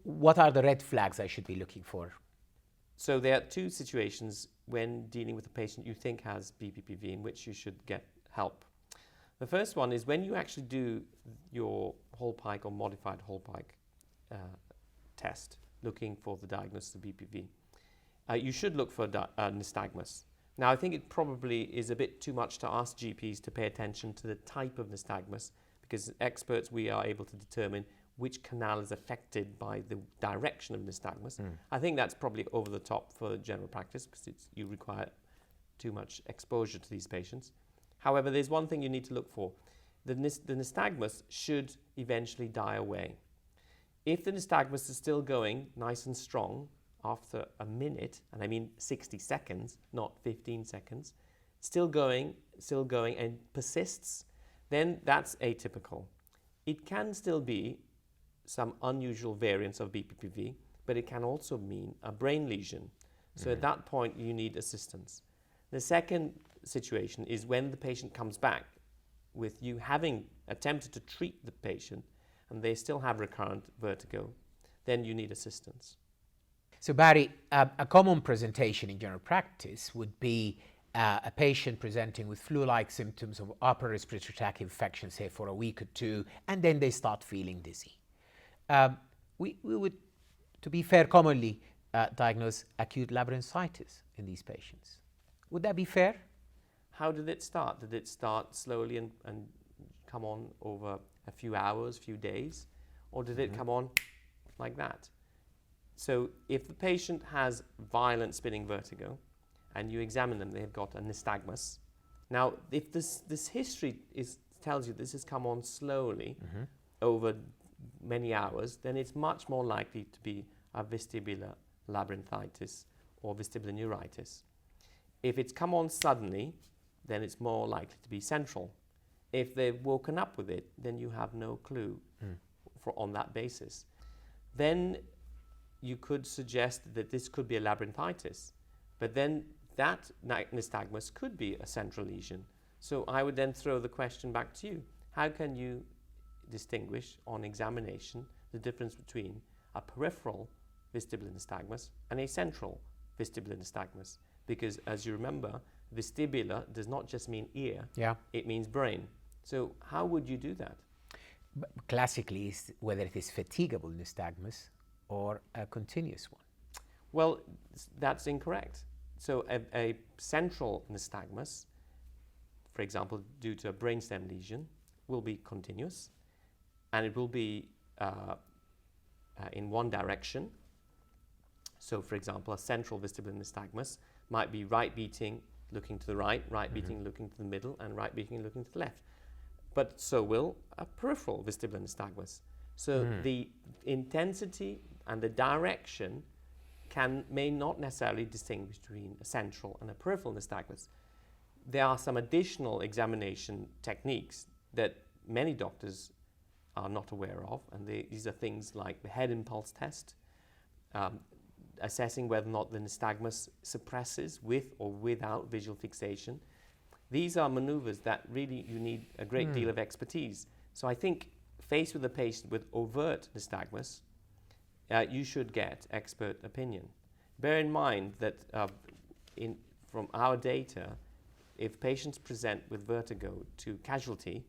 what are the red flags I should be looking for? So there are two situations when dealing with a patient you think has BPPV in which you should get help. The first one is when you actually do your whole pike or modified whole pike test, looking for the diagnosis of BPPV. You should look for nystagmus. Now, I think it probably is a bit too much to ask GPs to pay attention to the type of nystagmus, because as experts, we are able to determine which canal is affected by the direction of nystagmus. I think that's probably over the top for general practice, because you require too much exposure to these patients. However, there's one thing you need to look for. The nystagmus should eventually die away. If the nystagmus is still going nice and strong after a minute, and I mean 60 seconds, not 15 seconds, still going and persists, then that's atypical. It can still be some unusual variants of BPPV, but it can also mean a brain lesion. So at that point, you need assistance. The second situation is when the patient comes back with you having attempted to treat the patient and they still have recurrent vertigo, then you need assistance. So Barry, a common presentation in general practice would be a patient presenting with flu-like symptoms of upper respiratory tract infection, say for a week or two, and then they start feeling dizzy. We would, to be fair, commonly diagnose acute labyrinthitis in these patients. Would that be fair? How did it start? Did it start slowly and come on over a few hours, few days? Or did it come on like that? So if the patient has violent spinning vertigo and you examine them, they've got a nystagmus. Now, if this history tells you this has come on slowly over many hours, then it's much more likely to be a vestibular labyrinthitis or vestibular neuritis. If it's come on suddenly, then it's more likely to be central. If they've woken up with it, then you have no clue on that basis. Then you could suggest that this could be a labyrinthitis, but then that nystagmus could be a central lesion. So I would then throw the question back to you. How can you distinguish on examination the difference between a peripheral vestibular nystagmus and a central vestibular nystagmus? Because as you remember, vestibular does not just mean ear, it means brain. So how would you do that? Classically, is whether it is fatigable nystagmus or a continuous one. Well, that's incorrect. So a central nystagmus, for example, due to a brainstem lesion, will be continuous, and it will be in one direction. So, for example, a central vestibular nystagmus might be right beating looking to the right beating looking to the middle, and right beating looking to the left. But so will a peripheral vestibular nystagmus. So the intensity and the direction may not necessarily distinguish between a central and a peripheral nystagmus. There are some additional examination techniques that many doctors are not aware of, and these are things like the head impulse test, assessing whether or not the nystagmus suppresses with or without visual fixation. These are maneuvers that really you need a great deal of expertise. So I think faced with a patient with overt nystagmus, you should get expert opinion. Bear in mind that from our data, if patients present with vertigo to casualty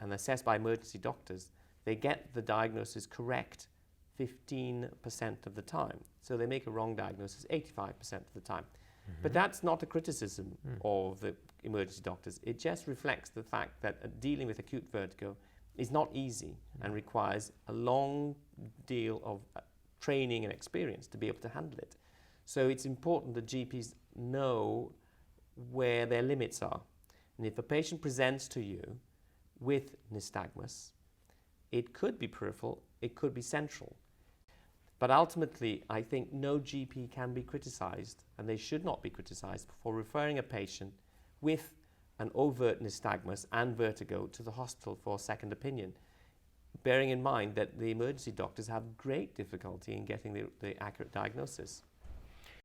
and assessed by emergency doctors, they get the diagnosis correct 15% of the time. So they make a wrong diagnosis 85% of the time. But that's not a criticism of the emergency doctors. It just reflects the fact that dealing with acute vertigo is not easy and requires a long deal of training and experience to be able to handle it. So it's important that GPs know where their limits are. And if a patient presents to you with nystagmus, it could be peripheral, it could be central. But ultimately, I think no GP can be criticized, and they should not be criticized, for referring a patient with an overt nystagmus and vertigo to the hospital for a second opinion, bearing in mind that the emergency doctors have great difficulty in getting the accurate diagnosis.